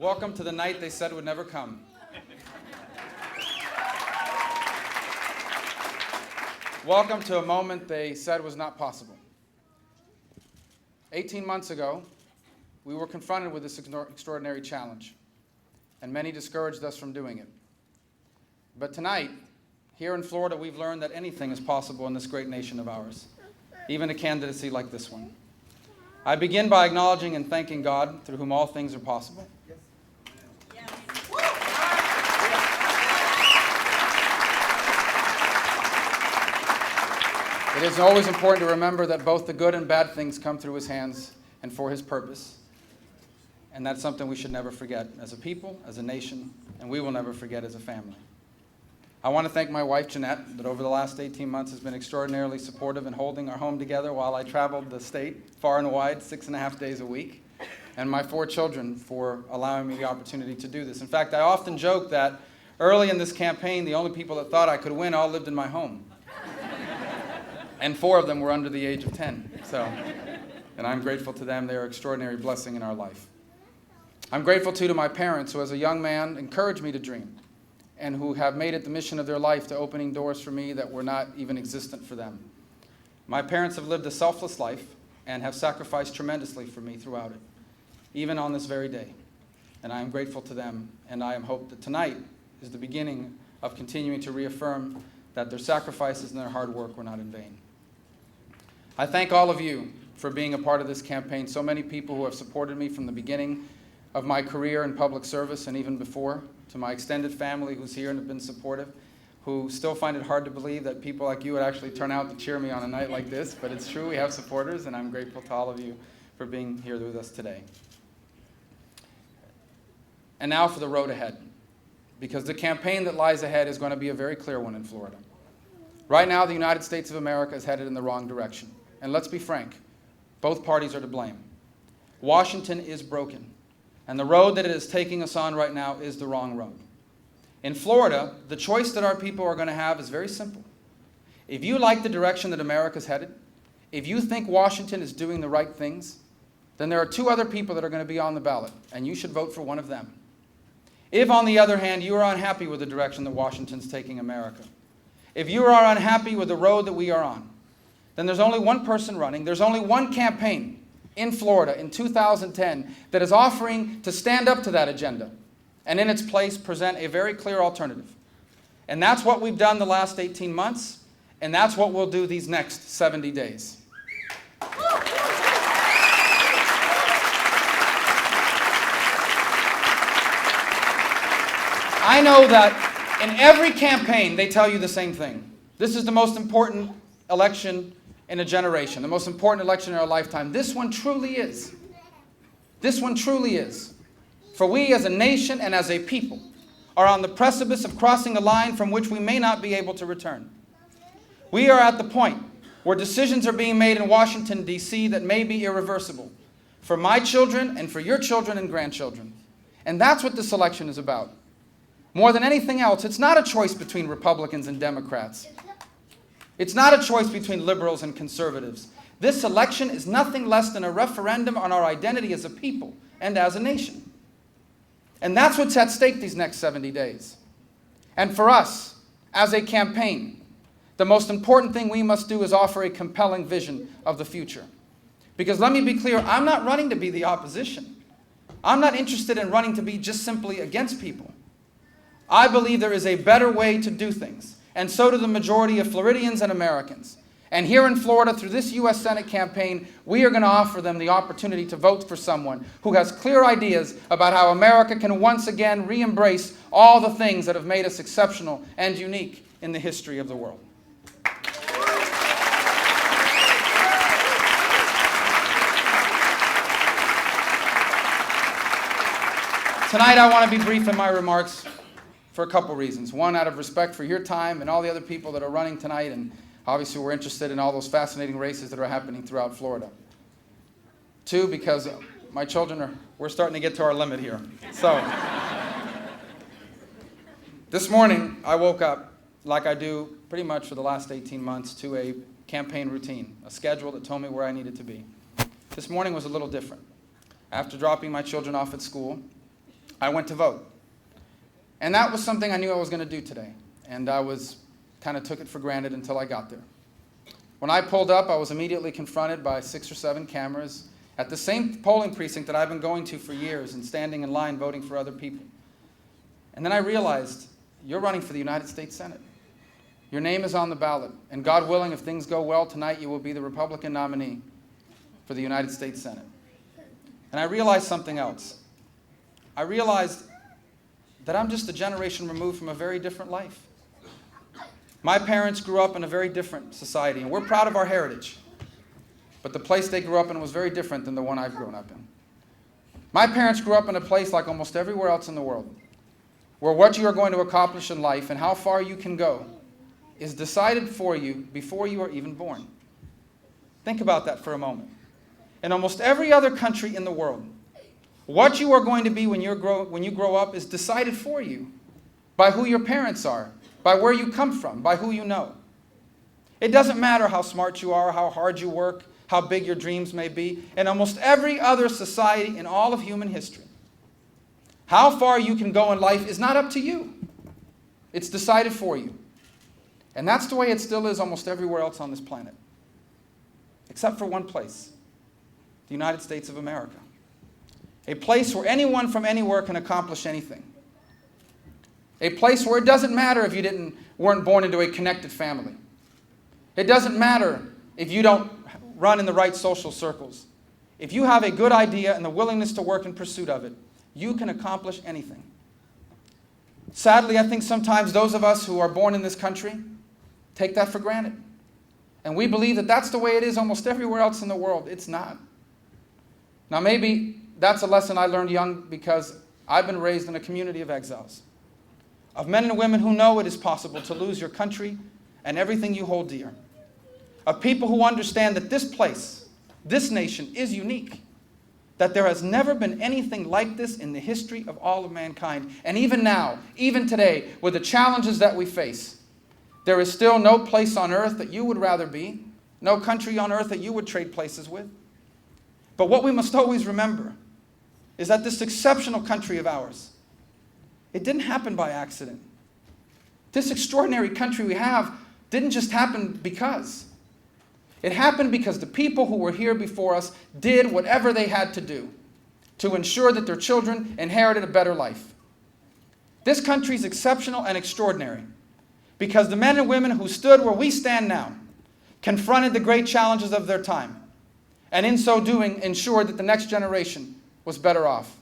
Welcome to the night they said would never come. Welcome to a moment they said was not possible. 18 months ago, we were confronted with this extraordinary challenge, and many discouraged us from doing it. But tonight, here in Florida, we've learned that anything is possible in this great nation of ours, even a candidacy like this one. I begin by acknowledging and thanking God, through whom all things are possible. It is always important to remember that both the good and bad things come through His hands and for His purpose. And that's something we should never forget as a people, as a nation, and we will never forget as a family. I want to thank my wife, Jeanette, that over the last 18 months has been extraordinarily supportive in holding our home together while I traveled the state far and wide, 6.5 days a week, and my 4 children for allowing me the opportunity to do this. In fact, I often joke that early in this campaign, the only people that thought I could win all lived in my home. And 4 of them were under the age of 10. And I'm grateful to them. They are an extraordinary blessing in our life. I'm grateful, too, to my parents who, as a young man, encouraged me to dream and who have made it the mission of their life to opening doors for me that were not even existent for them. My parents have lived a selfless life and have sacrificed tremendously for me throughout it, even on this very day. And I am grateful to them, and I am hope that tonight is the beginning of continuing to reaffirm that their sacrifices and their hard work were not in vain. I thank all of you for being a part of this campaign. So many people who have supported me from the beginning of my career in public service and even before, to my extended family who's here and have been supportive, who still find it hard to believe that people like you would actually turn out to cheer me on a night like this. But it's true, we have supporters, and I'm grateful to all of you for being here with us today. And now for the road ahead, because the campaign that lies ahead is going to be a very clear one in Florida. Right now, the United States of America is headed in the wrong direction. And let's be frank, both parties are to blame. Washington is broken, and the road that it is taking us on right now is the wrong road. In Florida, the choice that our people are going to have is very simple. If you like the direction that America's headed, if you think Washington is doing the right things, then there are 2 other people that are going to be on the ballot, and you should vote for one of them. If, on the other hand, you are unhappy with the direction that Washington's taking America, if you are unhappy with the road that we are on, then there's only one person running, there's only one campaign in Florida in 2010 that is offering to stand up to that agenda and in its place present a very clear alternative. And that's what we've done the last 18 months, and that's what we'll do these next 70 days. I know that in every campaign they tell you the same thing. This is the most important election in a generation, the most important election in our lifetime. This one truly is. This one truly is. For we as a nation and as a people are on the precipice of crossing a line from which we may not be able to return. We are at the point where decisions are being made in Washington, D.C. that may be irreversible for my children and for your children and grandchildren. And that's what this election is about. More than anything else, it's not a choice between Republicans and Democrats. It's not a choice between liberals and conservatives. This election is nothing less than a referendum on our identity as a people and as a nation. And that's what's at stake these next 70 days. And for us, as a campaign, the most important thing we must do is offer a compelling vision of the future. Because let me be clear, I'm not running to be the opposition. I'm not interested in running to be just simply against people. I believe there is a better way to do things. And so do the majority of Floridians and Americans. And here in Florida, through this U.S. Senate campaign, we are going to offer them the opportunity to vote for someone who has clear ideas about how America can once again re-embrace all the things that have made us exceptional and unique in the history of the world. Tonight, I want to be brief in my remarks for a couple reasons. One, out of respect for your time and all the other people that are running tonight, and obviously we're interested in all those fascinating races that are happening throughout Florida. 2, because my children we're starting to get to our limit here. So, this morning I woke up, like I do pretty much for the last 18 months, to a campaign routine, a schedule that told me where I needed to be. This morning was a little different. After dropping my children off at school, I went to vote. And that was something I knew I was going to do today. And I kind of took it for granted until I got there. When I pulled up, I was immediately confronted by 6 or 7 cameras at the same polling precinct that I've been going to for years and standing in line voting for other people. And then I realized, you're running for the United States Senate. Your name is on the ballot. And God willing, if things go well tonight, you will be the Republican nominee for the United States Senate. And I realized something else. I realized that I'm just a generation removed from a very different life. My parents grew up in a very different society, and we're proud of our heritage. But the place they grew up in was very different than the one I've grown up in. My parents grew up in a place like almost everywhere else in the world, where what you are going to accomplish in life and how far you can go is decided for you before you are even born. Think about that for a moment. In almost every other country in the world, what you are going to be when you grow up is decided for you by who your parents are, by where you come from, by who you know. It doesn't matter how smart you are, how hard you work, how big your dreams may be. In almost every other society in all of human history, how far you can go in life is not up to you. It's decided for you. And that's the way it still is almost everywhere else on this planet. Except for one place, the United States of America. A place where anyone from anywhere can accomplish anything. A place where it doesn't matter if you weren't born into a connected family. It doesn't matter if you don't run in the right social circles. If you have a good idea and the willingness to work in pursuit of it, you can accomplish anything. Sadly, I think sometimes those of us who are born in this country take that for granted. And we believe that that's the way it is almost everywhere else in the world. It's not. Now maybe that's a lesson I learned young because I've been raised in a community of exiles, of men and women who know it is possible to lose your country and everything you hold dear, of people who understand that this place, this nation is unique, that there has never been anything like this in the history of all of mankind. And even now, even today, with the challenges that we face, there is still no place on earth that you would rather be, no country on earth that you would trade places with. But what we must always remember is that this exceptional country of ours, it didn't happen by accident. This extraordinary country we have didn't just happen because. It happened because the people who were here before us did whatever they had to do to ensure that their children inherited a better life. This country is exceptional and extraordinary because the men and women who stood where we stand now confronted the great challenges of their time, and in so doing ensured that the next generation was better off.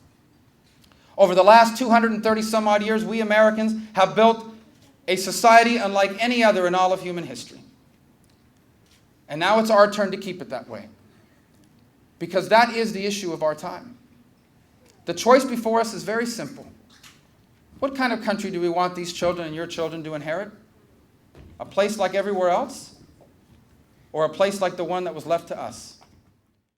Over the last 230 some odd years, we Americans have built a society unlike any other in all of human history. And now it's our turn to keep it that way, because that is the issue of our time. The choice before us is very simple. What kind of country do we want these children and your children to inherit? A place like everywhere else, or a place like the one that was left to us?